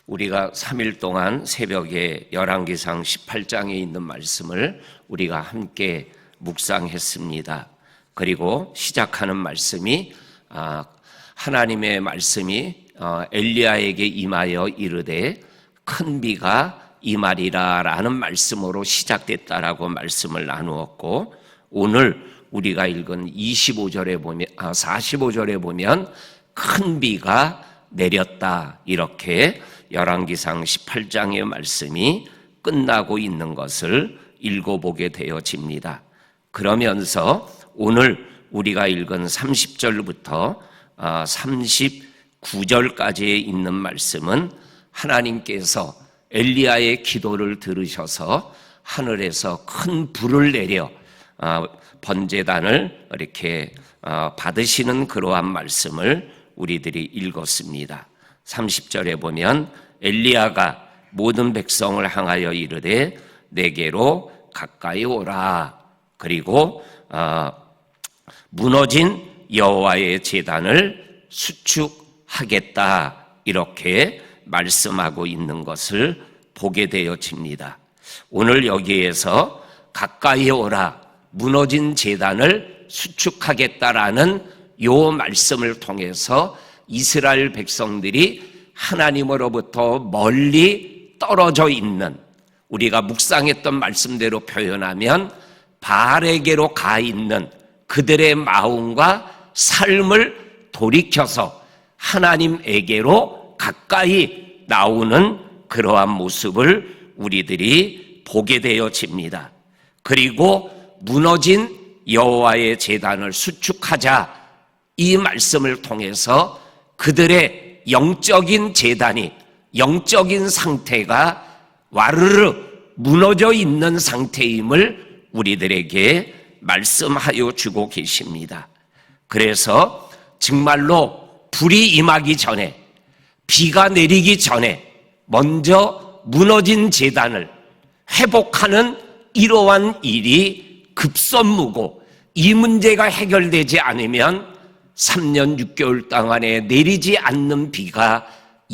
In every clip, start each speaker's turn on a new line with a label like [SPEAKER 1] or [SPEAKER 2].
[SPEAKER 1] 우리가 3일 동안 새벽에 열왕기상 18장에 있는 말씀을 우리가 함께 묵상했습니다. 그리고 시작하는 말씀이 하나님의 말씀이 엘리야에게 임하여 이르되 큰 비가 임하리라 라는 말씀으로 시작됐다라고 말씀을 나누었고, 오늘 우리가 읽은 45절에 보면 큰 비가 내렸다, 이렇게 열왕기상 18장의 말씀이 끝나고 있는 것을 읽어보게 되어집니다. 그러면서 오늘 우리가 읽은 30절부터 39절까지에 있는 말씀은 하나님께서 엘리야의 기도를 들으셔서 하늘에서 큰 불을 내려 번제단을 이렇게 받으시는 그러한 말씀을 우리들이 읽었습니다. 30절에 보면 엘리야가 모든 백성을 향하여 이르되 내게로 가까이 오라. 그리고 무너진 여호와의 제단을 수축하겠다, 이렇게 말씀하고 있는 것을 보게 되어집니다. 오늘 여기에서 가까이 오라, 무너진 제단을 수축하겠다라는 요 말씀을 통해서 이스라엘 백성들이 하나님으로부터 멀리 떨어져 있는, 우리가 묵상했던 말씀대로 표현하면 바알에게로 가 있는 그들의 마음과 삶을 돌이켜서 하나님에게로 가까이 나오는 그러한 모습을 우리들이 보게 되어집니다. 그리고 무너진 여호와의 제단을 수축하자, 이 말씀을 통해서 그들의 영적인 제단이, 영적인 상태가 와르르 무너져 있는 상태임을 우리들에게 말씀하여 주고 계십니다. 그래서 정말로 불이 임하기 전에, 비가 내리기 전에 먼저 무너진 제단을 회복하는 이러한 일이 급선무고, 이 문제가 해결되지 않으면 3년 6개월 동안에 내리지 않는 비가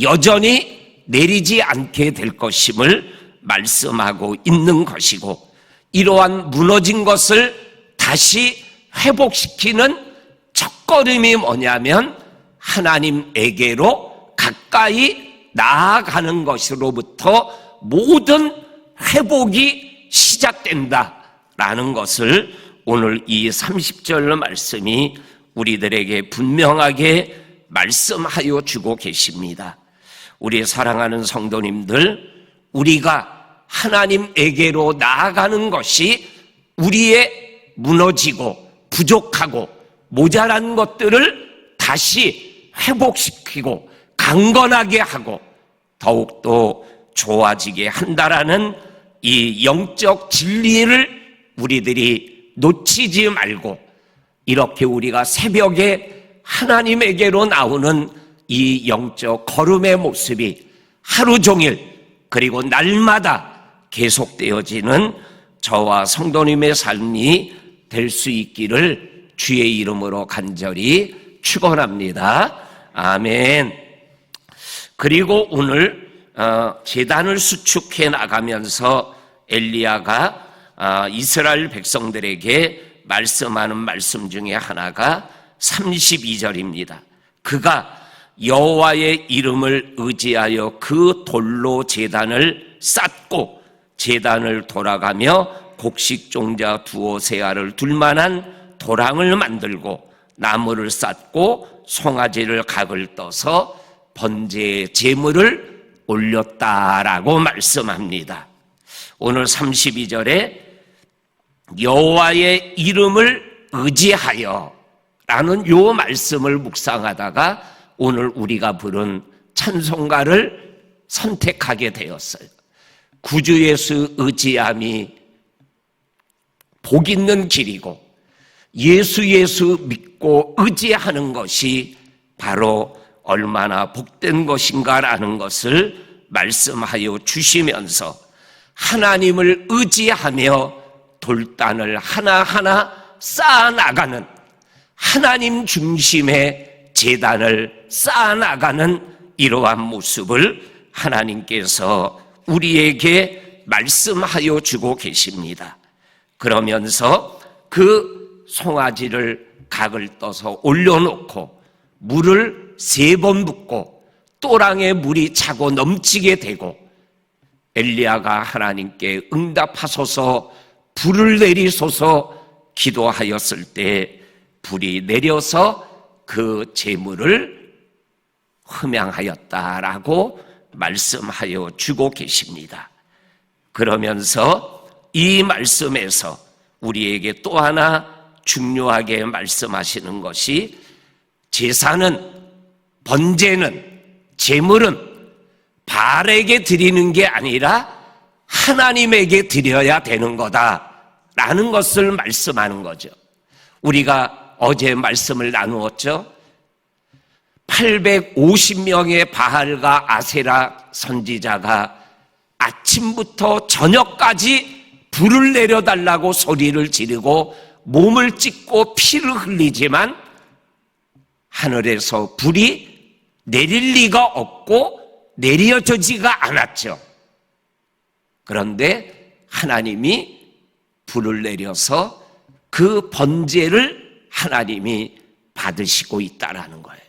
[SPEAKER 1] 여전히 내리지 않게 될 것임을 말씀하고 있는 것이고, 이러한 무너진 것을 다시 회복시키는 첫걸음이 뭐냐면 하나님에게로 가까이 나아가는 것으로부터 모든 회복이 시작된다라는 것을 오늘 이 30절 말씀이 우리들에게 분명하게 말씀하여 주고 계십니다. 우리 사랑하는 성도님들, 우리가 하나님에게로 나아가는 것이 우리의 무너지고 부족하고 모자란 것들을 다시 회복시키고 강건하게 하고 더욱더 좋아지게 한다라는 이 영적 진리를 우리들이 놓치지 말고, 이렇게 우리가 새벽에 하나님에게로 나오는 이 영적 걸음의 모습이 하루 종일 그리고 날마다 계속되어지는 저와 성도님의 삶이 될 수 있기를 주의 이름으로 간절히 축원합니다. 아멘. 그리고 오늘 제단을 수축해 나가면서 엘리야가 이스라엘 백성들에게 말씀하는 말씀 중에 하나가 32절입니다. 그가 여호와의 이름을 의지하여 그 돌로 제단을 쌓고 제단을 돌아가며 곡식종자 두어 세 알을 둘 만한 도랑을 만들고 나무를 쌓고 송아지를 각을 떠서 번제 제물을 올렸다라고 말씀합니다. 오늘 32절에 여호와의 이름을 의지하여 라는 요 말씀을 묵상하다가 오늘 우리가 부른 찬송가를 선택하게 되었어요. 구주 예수 의지함이 복 있는 길이고 예수 믿고 의지하는 것이 바로 얼마나 복된 것인가라는 것을 말씀하여 주시면서 하나님을 의지하며 돌단을 하나하나 쌓아나가는, 하나님 중심의 제단을 쌓아나가는 이러한 모습을 하나님께서 우리에게 말씀하여 주고 계십니다. 그러면서 그 송아지를 각을 떠서 올려놓고 물을 3번 붓고 또랑에 물이 차고 넘치게 되고 엘리야가 하나님께 응답하소서 불을 내리소서 기도하였을 때 불이 내려서 그 제물을 흠양하였다라고 말씀하여 주고 계십니다. 그러면서 이 말씀에서 우리에게 또 하나 중요하게 말씀하시는 것이 제사는, 번제는, 제물은 바알에게 드리는 게 아니라 하나님에게 드려야 되는 거다라는 것을 말씀하는 거죠. 우리가 어제 말씀을 나누었죠. 850명의 바알과 아세라 선지자가 아침부터 저녁까지 불을 내려달라고 소리를 지르고 몸을 찢고 피를 흘리지만 하늘에서 불이 내릴 리가 없고 내려지지가 않았죠. 그런데 하나님이 불을 내려서 그 번제를 하나님이 받으시고 있다라는 거예요.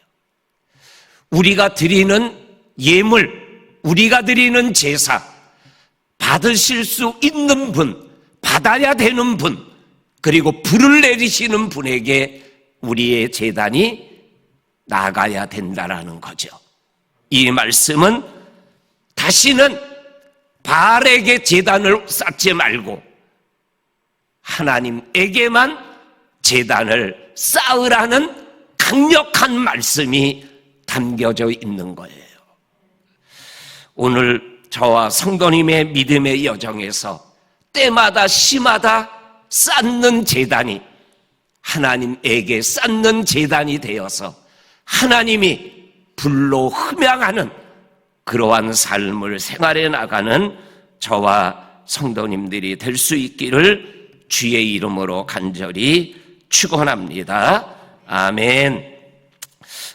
[SPEAKER 1] 우리가 드리는 예물, 우리가 드리는 제사, 받으실 수 있는 분, 받아야 되는 분, 그리고 불을 내리시는 분에게 우리의 제단이 나가야 된다라는 거죠. 이 말씀은 다시는 바알에게 제단을 쌓지 말고 하나님에게만 제단을 쌓으라는 강력한 말씀이 담겨져 있는 거예요. 오늘 저와 성도님의 믿음의 여정에서 때마다 시마다 쌓는 제단이 하나님에게 쌓는 제단이 되어서 하나님이 불로 흠양하는 그러한 삶을 생활해 나가는 저와 성도님들이 될 수 있기를 주의 이름으로 간절히 축원합니다. 아멘.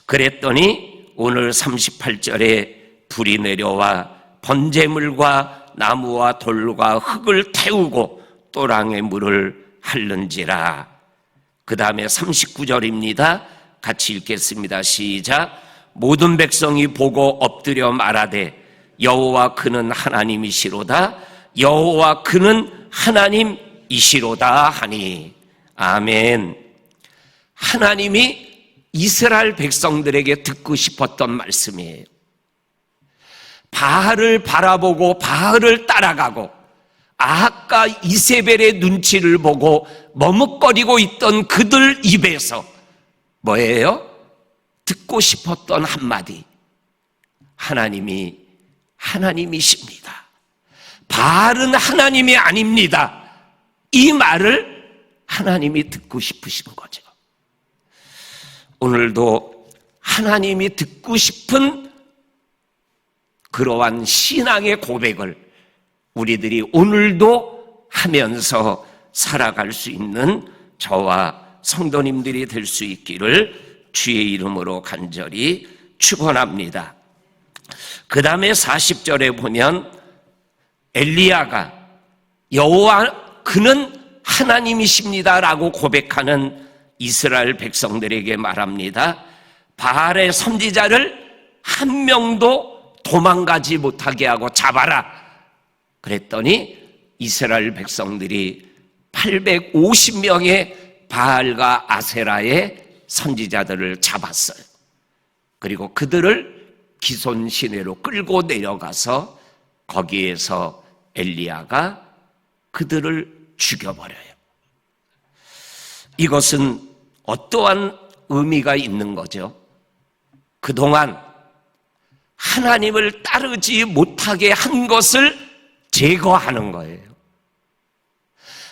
[SPEAKER 1] 그랬더니 오늘 38절에 불이 내려와 번제물과 나무와 돌과 흙을 태우고 또랑의 물을 핥는지라. 그 다음에 39절입니다. 같이 읽겠습니다. 시작. 모든 백성이 보고 엎드려 말하되 여호와 그는 하나님이시로다. 여호와 그는 하나님이시로다 하니. 아멘. 하나님이 이스라엘 백성들에게 듣고 싶었던 말씀이에요. 바알을 바라보고 바알을 따라가고 아합과 이세벨의 눈치를 보고 머뭇거리고 있던 그들 입에서 뭐예요? 듣고 싶었던 한마디. 하나님이 하나님이십니다. 바알은 하나님이 아닙니다. 이 말을 하나님이 듣고 싶으신 거죠. 오늘도 하나님이 듣고 싶은 그러한 신앙의 고백을 우리들이 오늘도 하면서 살아갈 수 있는 저와 성도님들이 될 수 있기를 주의 이름으로 간절히 축원합니다. 그 다음에 40절에 보면 엘리야가 여호와 그는 하나님이십니다라고 고백하는 이스라엘 백성들에게 말합니다. 바알의 선지자를 한 명도 도망가지 못하게 하고 잡아라. 그랬더니 이스라엘 백성들이 850명의 바알과 아세라의 선지자들을 잡았어요. 그리고 그들을 기손 시내로 끌고 내려가서 거기에서 엘리야가 그들을 죽여버려요. 이것은 어떠한 의미가 있는 거죠? 그동안 하나님을 따르지 못하게 한 것을 제거하는 거예요.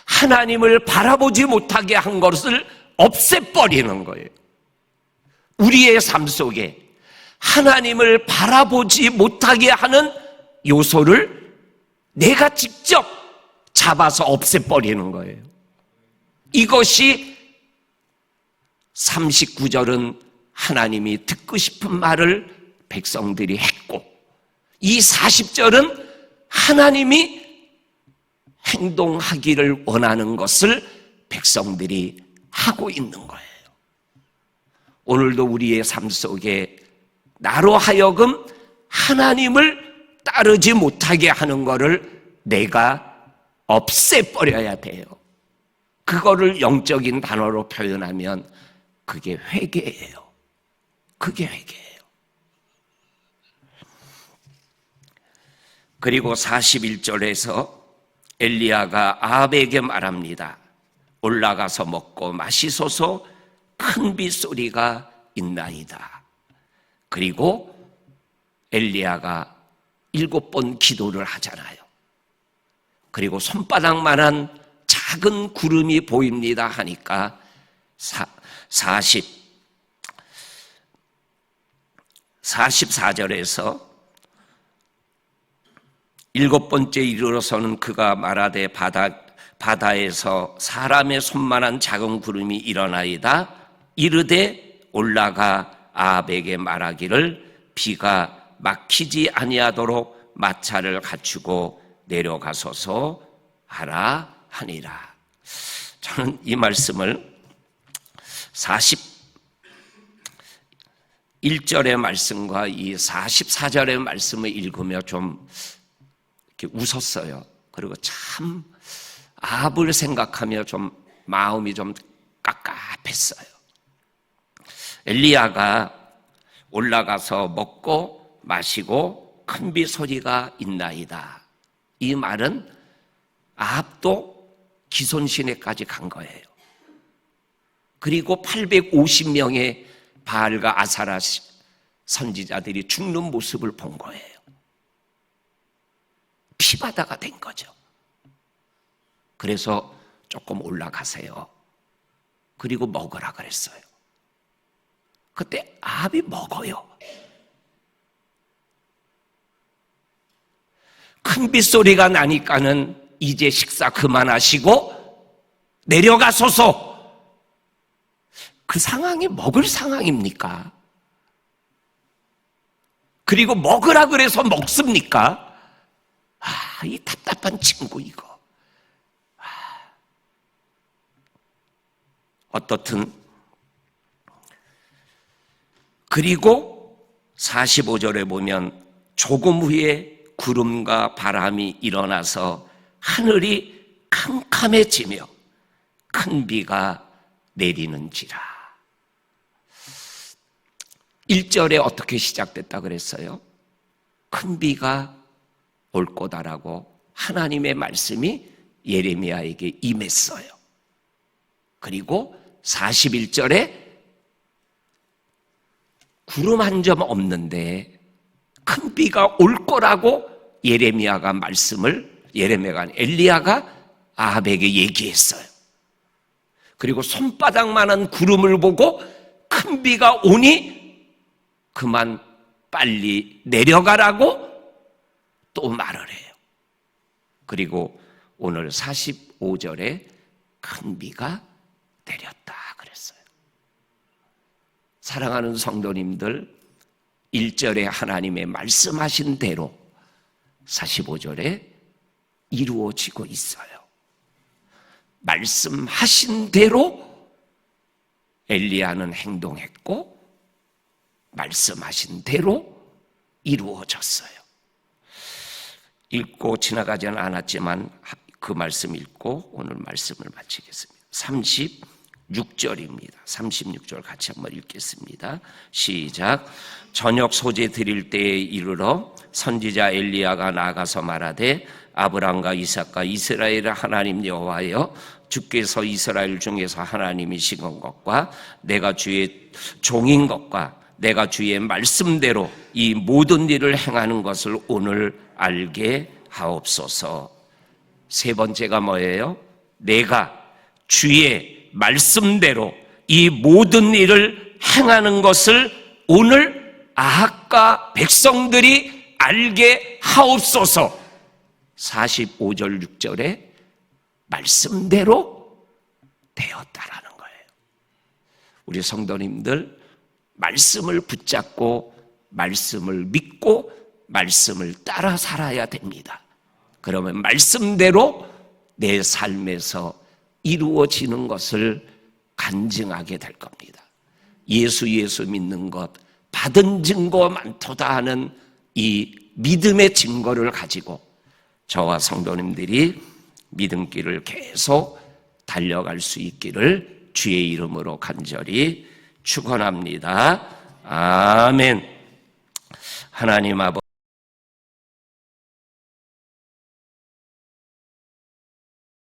[SPEAKER 1] 하나님을 바라보지 못하게 한 것을 없애버리는 거예요. 우리의 삶 속에 하나님을 바라보지 못하게 하는 요소를 내가 직접 잡아서 없애버리는 거예요. 이것이 39절은 하나님이 듣고 싶은 말을 백성들이 했고 이 40절은 하나님이 행동하기를 원하는 것을 백성들이 하고 있는 거예요. 오늘도 우리의 삶 속에 나로 하여금 하나님을 따르지 못하게 하는 것을 내가 없애버려야 돼요. 그거를 영적인 단어로 표현하면 그게 회개예요. 그게 회개예요. 그리고 41절에서 엘리야가 아합에게 말합니다. 올라가서 먹고 마시소서, 큰 빗소리가 있나이다. 그리고 엘리야가 7번 기도를 하잖아요. 그리고 손바닥만한 작은 구름이 보입니다 하니까 44절에서 7번째 이르러서는 그가 말하되 바다에서 사람의 손만한 작은 구름이 일어나이다. 이르되 올라가 아합에게 말하기를 비가 막히지 아니하도록 마차를 갖추고 내려가소서 하라 하니라. 저는 이 말씀을 41절의 말씀과 이 44절의 말씀을 읽으며 좀 이렇게 웃었어요. 그리고 참 아합을 생각하며 좀 마음이 좀 깝깝했어요. 엘리야가 올라가서 먹고 마시고 큰 비 소리가 있나이다. 이 말은 아합도 기손시내까지 간 거예요. 그리고 850명의 바알과 아사라 선지자들이 죽는 모습을 본 거예요. 피바다가 된 거죠. 그래서 조금 올라가세요. 그리고 먹으라 그랬어요. 그때 아합이 먹어요. 큰 빗소리가 나니까는 이제 식사 그만하시고 내려가소서. 그 상황이 먹을 상황입니까? 그리고 먹으라 그래서 먹습니까? 이 답답한 친구 이거. 어떻든 그리고 45절에 보면 조금 후에 구름과 바람이 일어나서 하늘이 캄캄해지며 큰 비가 내리는지라. 1절에 어떻게 시작됐다 그랬어요? 큰 비가 올 거다라고 하나님의 말씀이 예레미야에게 임했어요. 그리고 41절에 구름 한 점 없는데 큰 비가 올 거라고 예레미야가 엘리야가 아합에게 얘기했어요. 그리고 손바닥만한 구름을 보고 큰 비가 오니 그만 빨리 내려가라고 또 말을 해요. 그리고 오늘 45절에 큰 비가 내렸다 그랬어요. 사랑하는 성도님들, 1절에 하나님의 말씀하신 대로 45절에 이루어지고 있어요. 말씀하신 대로 엘리야는 행동했고 말씀하신 대로 이루어졌어요. 읽고 지나가지는 않았지만 그 말씀 읽고 오늘 말씀을 마치겠습니다. 36절입니다. 36절 같이 한번 읽겠습니다. 시작. 저녁 소재 드릴 때에 이르러 선지자 엘리야가 나가서 말하되 아브람과 이삭과 이스라엘의 하나님 여호와여, 주께서 이스라엘 중에서 하나님이신 것과 내가 주의 종인 것과 내가 주의 말씀대로 이 모든 일을 행하는 것을 오늘 알게 하옵소서. 세 번째가 뭐예요? 내가 주의 말씀대로 이 모든 일을 행하는 것을 오늘 아합과 백성들이 알게 하옵소서. 45절 6절에 말씀대로 되었다라는 거예요. 우리 성도님들 말씀을 붙잡고 말씀을 믿고 말씀을 따라 살아야 됩니다. 그러면 말씀대로 내 삶에서 이루어지는 것을 간증하게 될 겁니다. 예수 믿는 것 받은 증거 많도다 하는 이 믿음의 증거를 가지고 저와 성도님들이 믿음길을 계속 달려갈 수 있기를 주의 이름으로 간절히 축원합니다. 아멘. 하나님 아버지